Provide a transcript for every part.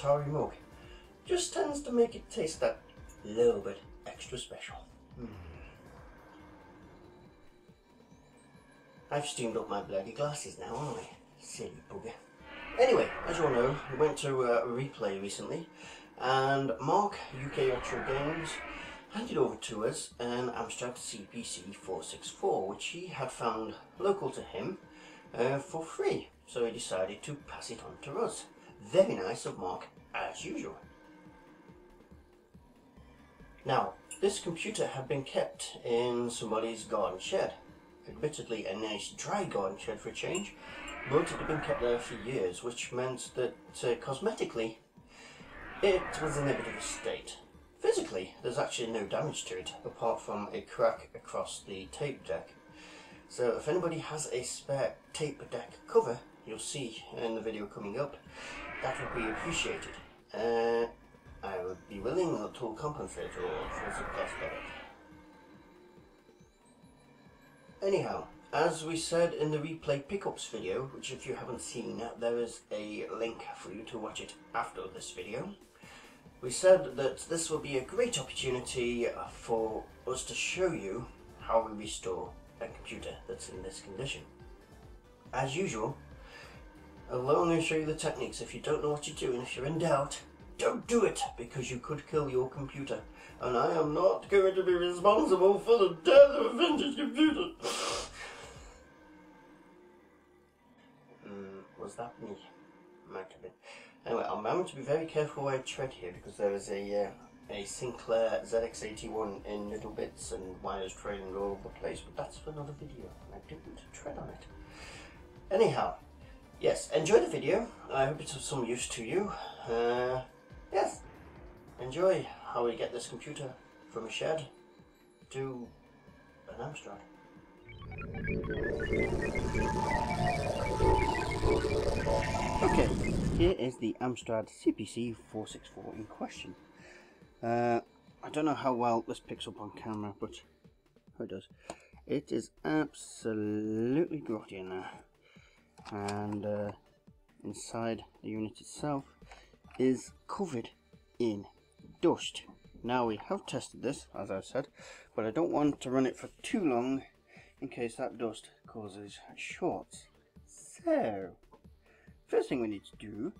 Atari mug. Just tends to make it taste that little bit extra special. I've steamed up my bloody glasses now, haven't I? Silly bugger. Anyway, as you all know, we went to a replay recently, and Mark, UK Retro Games, handed over to us an Amstrad CPC 464, which he had found local to him for free, so he decided to pass it on to us. Very nice of Mark, as usual. Now, this computer had been kept in somebody's garden shed. Admittedly a nice dry garden shed for a change, but it had been kept there for years, which meant that cosmetically it was in a bit of a state. Physically, there's actually no damage to it, apart from a crack across the tape deck. So if anybody has a spare tape deck cover, you'll see in the video coming up, that would be appreciated. I would be willing to compensate all for the cost of it. Anyhow, as we said in the replay pickups video, which if you haven't seen, there is a link for you to watch it after this video. We said that this will be a great opportunity for us to show you how we restore a computer that's in this condition. As usual, although I'm going to show you the techniques, if you don't know what you're doing, if you're in doubt, don't do it, because you could kill your computer. And I am not going to be responsible for the death of a vintage computer. Was that me? Might have been. Anyway, I'm having to be very careful where I tread here, because there is a Sinclair ZX81 in little bits and wires trailing all over the place, but that's for another video, and I didn't tread on it. Anyhow, yes, enjoy the video. I hope it's of some use to you. Yes, enjoy how we get this computer from a shed to an Amstrad. Okay, here is the Amstrad CPC 464 in question. I don't know how well this picks up on camera, but it does. It is absolutely grotty in there, and inside the unit itself is covered in dust. Now, we have tested this, as I've said, but I don't want to run it for too long in case that dust causes shorts. So, first thing we need to do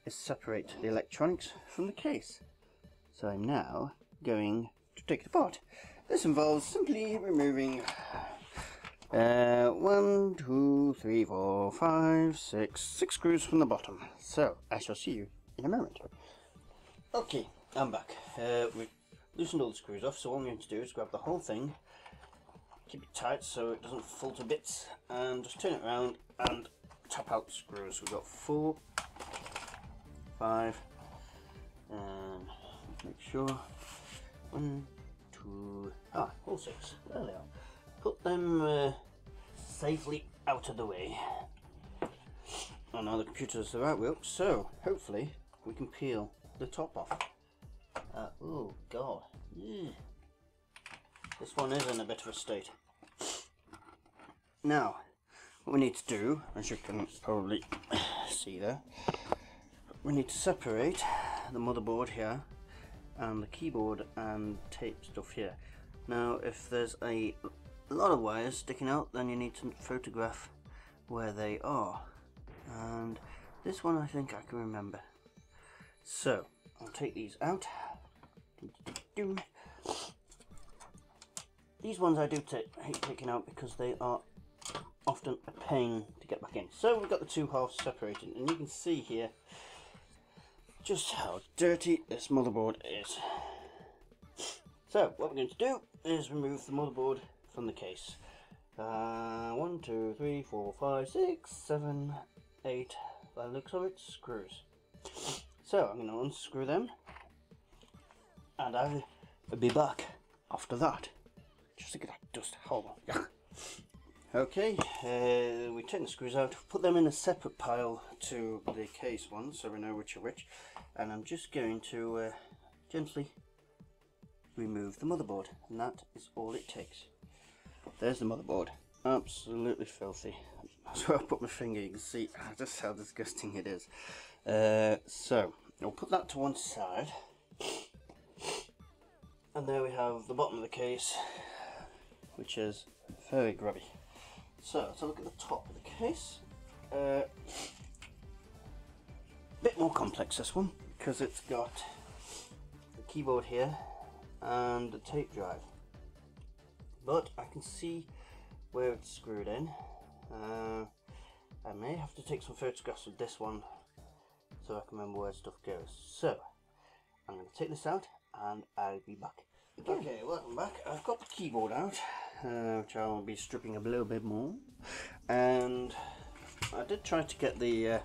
is separate the electronics from the case. So I'm now going to take it apart. This involves simply removing 1, 2, 3, 4, 5, 6 screws from the bottom. So I shall see you in a moment. Okay, I'm back. We've loosened all the screws off, so what I'm going to do is grab the whole thing, keep it tight so it doesn't fall to bits, and just turn it around and tap out the screws. We've got 4, 5, and make sure 1, 2, all 6. There they are. Put them safely out of the way. Oh, now the computer's the right way up, so hopefully we can peel the top off. Oh god, this one is in a bit of a state. Now, what we need to do, as you can probably see there, we need to separate the motherboard here and the keyboard and tape stuff here. Now, if there's a lot of wires sticking out, then you need to photograph where they are, and this one I think I can remember. So I'll take these out. These ones I do hate taking out because they are often a pain to get back in. So we've got the two halves separated, and you can see here just how dirty this motherboard is. So what we're going to do is remove the motherboard from the case. 1, 2, 3, 4, 5, 6, 7, 8, by the looks of it, screws. So I'm going to unscrew them, and I'll be back after that. Just look at that dust, horrible. Okay, we take the screws out, put them in a separate pile to the case ones, so we know which are which, and I'm just going to gently remove the motherboard, and that is all it takes. There's the motherboard, absolutely filthy. That's where I put my finger, you can see just how disgusting it is. So we'll put that to one side, and there we have the bottom of the case, which is very grubby. So let's have a look at the top of the case. Bit more complex, this one, because it's got the keyboard here and the tape drive, but I can see where it's screwed in. I may have to take some photographs of this one so I can remember where stuff goes. So I'm going to take this out and I'll be back again. Okay, welcome back. I've got the keyboard out, which I'll be stripping a little bit more, and I did try to get the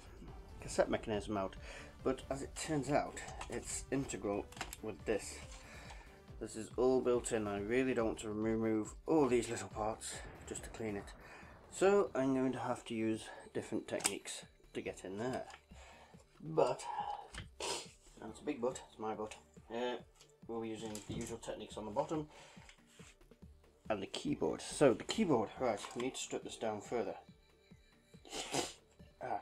cassette mechanism out, but as it turns out it's integral with this. This is all built in. I really don't want to remove all these little parts just to clean it, so I'm going to have to use different techniques to get in there. But, and it's a big but, it's my but, we'll be using the usual techniques on the bottom and the keyboard. So the keyboard, right, we need to strip this down further.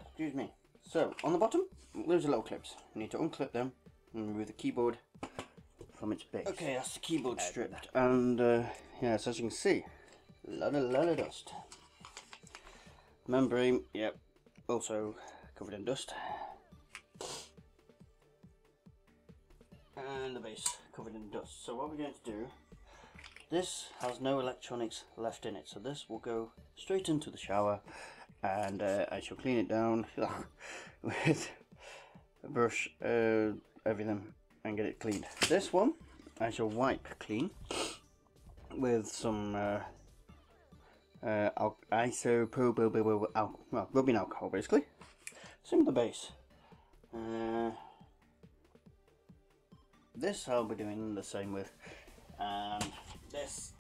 Excuse me. So on the bottom, there's little clips. We need to unclip them and remove the keyboard from its base. Okay, that's the keyboard stripped, and yes, as you can see, a lot of dust. Membrane, yep, also covered in dust, and the base covered in dust. So what we're going to do, this has no electronics left in it, so this will go straight into the shower, and I shall clean it down with a brush, everything, and get it cleaned. This one I shall wipe clean with some isopropyl rubbing alcohol, basically. Same with the base. This I'll be doing the same with, and this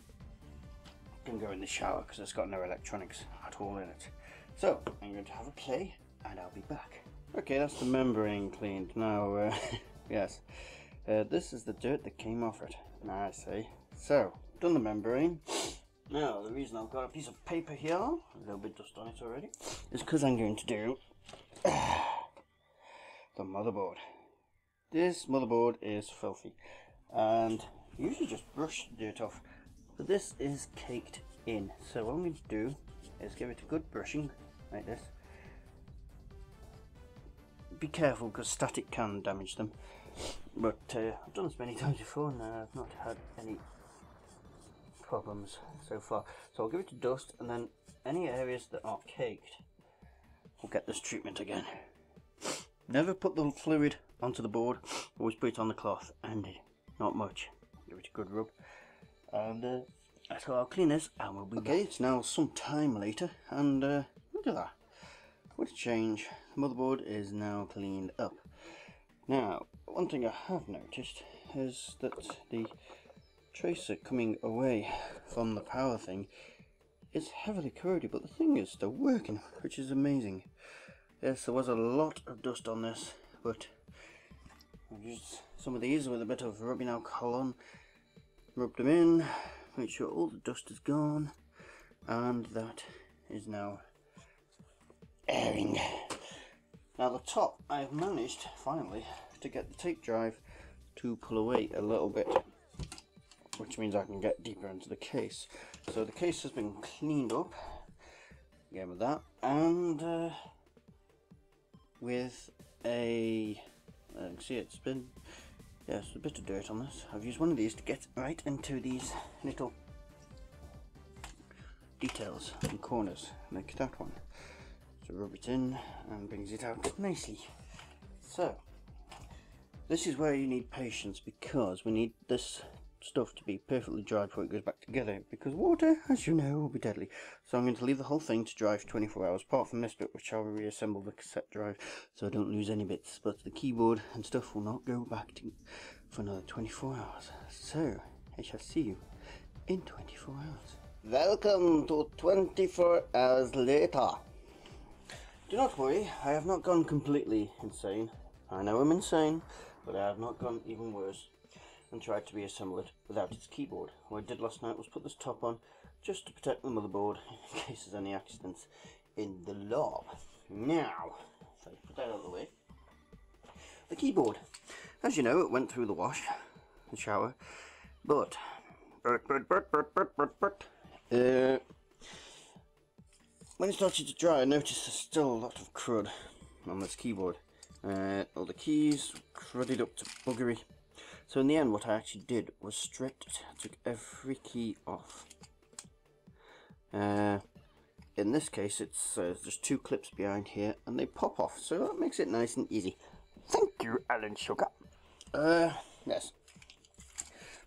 can go in the shower because it's got no electronics at all in it. So I'm going to have a play and I'll be back. Okay, that's the membrane cleaned. Now yes, this is the dirt that came off it. Now I see. So done the membrane. Now the reason I've got a piece of paper here, a little bit dust on it already, is because I'm going to do the motherboard. This motherboard is filthy, and usually just brush the dirt off, but this is caked in. So what I'm going to do is give it a good brushing like this. Be careful because static can damage them, but I've done this many times before and I've not had any problems so far. So I'll give it to dust, and then any areas that are caked will get this treatment again. Never put the fluid onto the board, always put it on the cloth, and not much. Give it a good rub, and so I'll clean this and we'll be back. Okay, it's now some time later, and look at that. What a change. The motherboard is now cleaned up. Now, one thing I have noticed is that the tracer coming away from the power thing is heavily corroded, but the thing is still working, which is amazing. Yes, there was a lot of dust on this, but I've used some of these with a bit of rubbing alcohol on, rubbed them in, make sure all the dust is gone, and that is now airing. Now the top, I've managed finally to get the tape drive to pull away a little bit, which means I can get deeper into the case. So the case has been cleaned up again with that, and with a, you can see it's been, yes, a bit of dirt on this. I've used one of these to get right into these little details and corners, like that one. So rub it in and brings it out nicely. So this is where you need patience, because we need this stuff to be perfectly dry before it goes back together, because water, as you know, will be deadly. So I'm going to leave the whole thing to dry for 24 hours, apart from this bit, which I'll reassemble the cassette drive so I don't lose any bits, but the keyboard and stuff will not go back to for another 24 hours. So I shall see you in 24 hours. Welcome to 24 hours later. Do not worry, I have not gone completely insane. I know I'm insane, but I have not gone even worse and tried to reassemble it without its keyboard. What I did last night was put this top on just to protect the motherboard in case there's any accidents in the lab. Now, so I put that out of the way. the keyboard. As you know, it went through the wash, the shower, but when it started to dry, I noticed there's still a lot of crud on this keyboard. All the keys crudded up to buggery. So in the end, what I actually did was stripped it. I took every key off. In this case, it's just 2 clips behind here, and they pop off, so that makes it nice and easy. Thank you, Alan Sugar. Yes.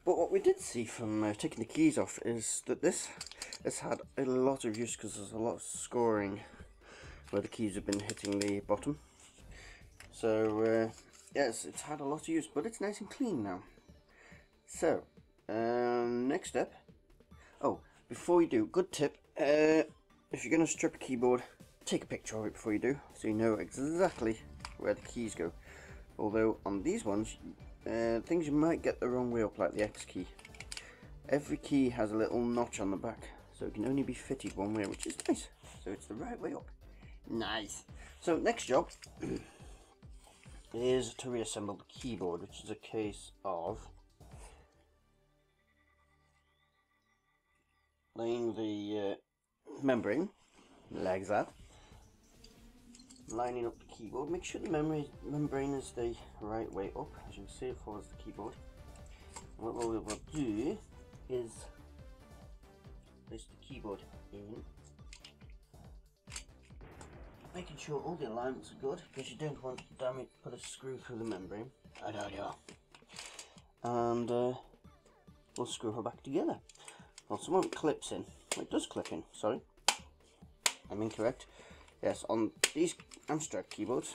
But what we did see from taking the keys off is that this has had a lot of use, because there's a lot of scoring where the keys have been hitting the bottom. So yes, it's had a lot of use, but it's nice and clean now. So next step. Oh, before you do, good tip. If you're going to strip a keyboard, take a picture of it before you do, so you know exactly where the keys go. Although on these ones, things you might get the wrong way up, like the X key. Every key has a little notch on the back, so it can only be fitted one way, which is nice. So it's the right way up. Nice. So next job is to reassemble the keyboard, which is a case of laying the membrane like that, lining up the keyboard. Make sure the membrane is the right way up. As you can see, it follows the keyboard. And what we will do is place the keyboard in, making sure all the alignments are good, because you don't want to put a screw through the membrane. And we'll screw her back together. Well, someone clips in. It does clip in, sorry. I'm incorrect. Yes, on these Amstrad keyboards,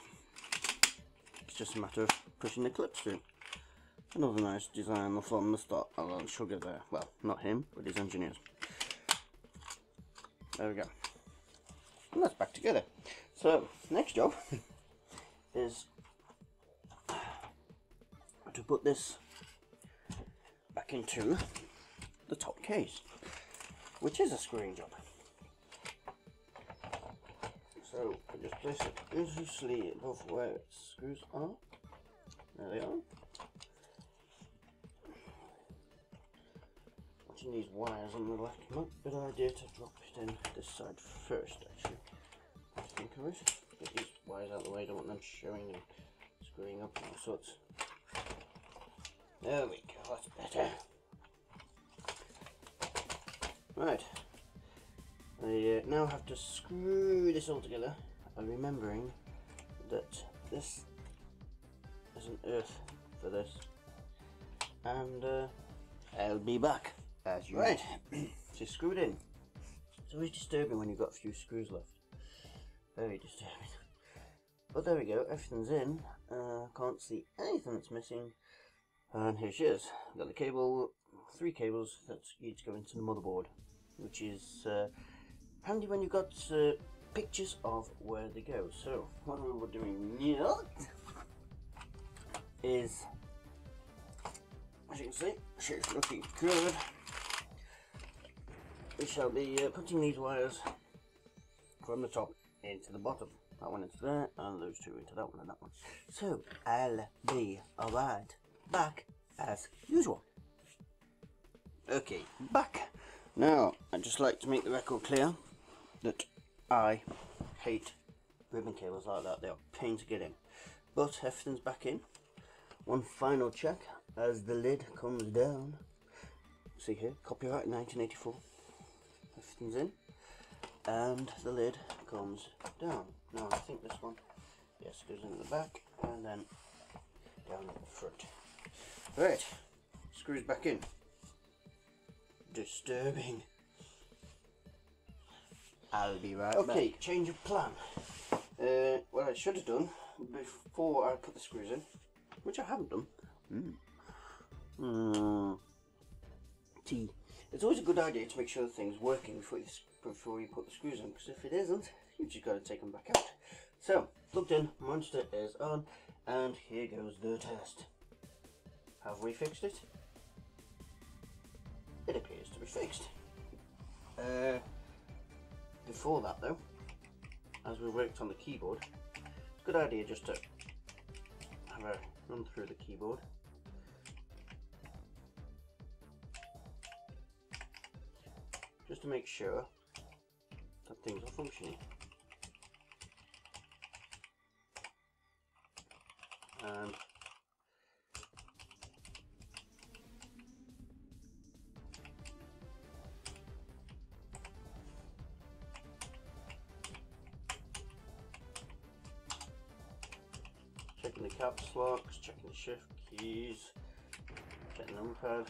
it's just a matter of pushing the clips through. Another nice design from the start. Alan Sugar there. Well, not him, but his engineers. There we go. And that's back together. So, next job is to put this back into the top case, which is a screwing job. So I just place it loosely above where its screws are. There they are. Watching these wires on the left, might be a good idea to drop it in this side first, actually. I think of it. Get these wires out of the way, don't want them showing and screwing up and all sorts. There we go, that's better. Right, I now have to screw this all together by remembering that this is an earth for this, and I'll be back as you right. So screwed in. It's always disturbing when you've got a few screws left. Very disturbing. But there we go, everything's in. Can't see anything that's missing. And here she is. I've got the cable, 3 cables that each go into the motherboard, which is handy when you've got pictures of where they go. So what we were doing now is, as you can see, she's looking good. We shall be putting these wires from the top into the bottom. That one into there, and those 2 into that one and that one. So I'll be alright back as usual. Okay, back. Now, I'd just like to make the record clear that I hate ribbon cables like that. They are a pain to get in. But everything's back in. One final check as the lid comes down. See here, copyright 1984. Everything's in. And the lid comes down. Now, I think this one, yes, goes in the back and then down at the front. Right, screws back in. Disturbing. I'll be right back. Okay, change of plan. What I should have done before I put the screws in, which I haven't done. It's always a good idea to make sure the thing's working before you put the screws in, because if it isn't, you've just got to take them back out. So, plugged in, monitor is on, and here goes the test. Have we fixed it? It appears to be fixed. Before that though, as we worked on the keyboard, it's a good idea just to have a run through the keyboard. Just to make sure that things are functioning. And checking the caps locks, checking the shift keys, checking the numpad.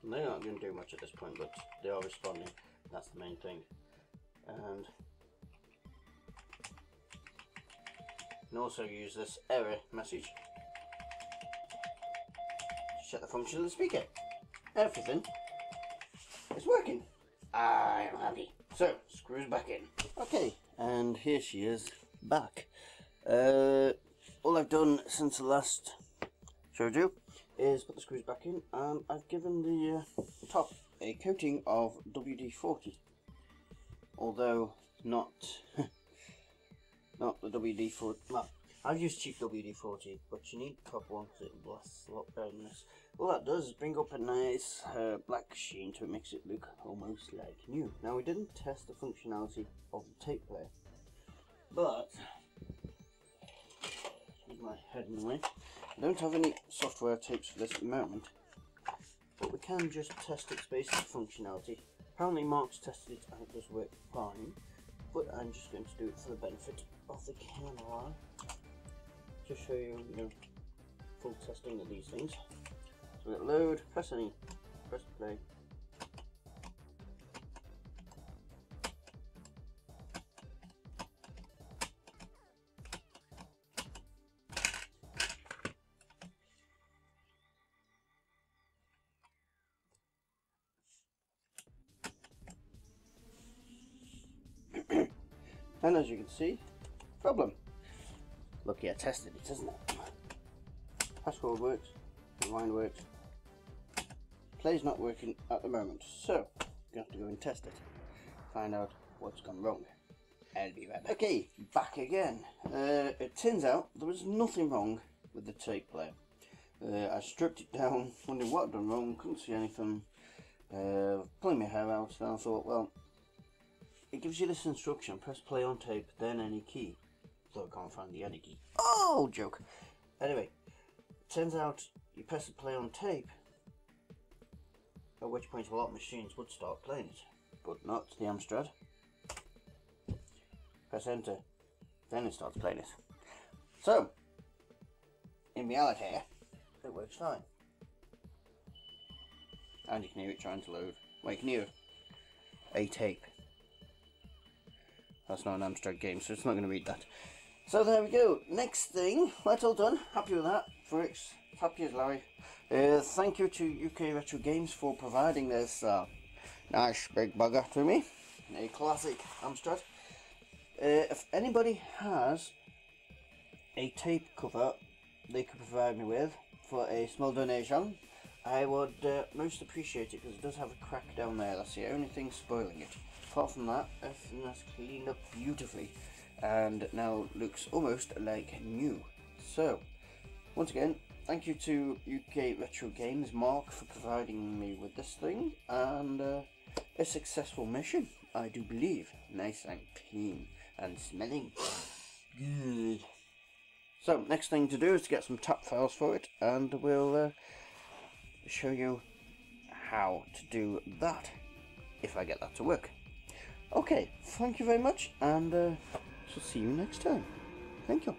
They're not going to do much at this point, but they are responding. That's the main thing. And you can also use this error message to check the function of the speaker. Everything is working. I am happy. So, screws back in. Okay, and here she is back. All I've done since the last showed you is put the screws back in, and I've given the top a coating of WD-40, although not not the WD-40. Well, I've used cheap WD-40, but you need the proper one because it lasts a lot better than this. All that does is bring up a nice black sheen to it, makes it look almost like new. Now, we didn't test the functionality of the tape player, but keep my head in the way. I don't have any software tapes for this at the moment, but we can just test its basic functionality. Apparently Mark's tested it and it does work fine, but I'm just going to do it for the benefit of the camera. Just show you, full testing of these things. So we hit load, press play. And as you can see, problem. Lucky I tested it, isn't it? Password works, rewind works. Play's not working at the moment, so I'm going to have to go and test it. Find out what's gone wrong. I'll be right back. Okay, back again. It turns out there was nothing wrong with the tape player. I stripped it down, wondering what I'd done wrong, couldn't see anything. Pulling my hair out, and I thought, well, it gives you this instruction: press play on tape, then any key. Though I can't find the any key. Oh, joke. Anyway, it turns out you press the play on tape, at which point a lot of machines would start playing it, but not the Amstrad. Press enter, then it starts playing it. So, in reality, it works fine. And you can hear it trying to load. Well, you can hear a tape. That's not an Amstrad game, so it's not going to read that. So there we go. Next thing, that's all done. Happy with that. Bricks, happy as Larry. Thank you to UK Retro Games for providing this nice big bugger to me. A classic Amstrad. If anybody has a tape cover they could provide me with for a small donation, I would most appreciate it, because it does have a crack down there. That's the only thing spoiling it. Apart from that, everything has cleaned up beautifully and now looks almost like new. So, once again, thank you to UK Retro Games, Mark, for providing me with this thing, and a successful mission, I do believe. Nice and clean and smelling good. So, next thing to do is to get some tap files for it, and we'll show you how to do that, if I get that to work. Okay, thank you very much, and shall see you next time. Thank you.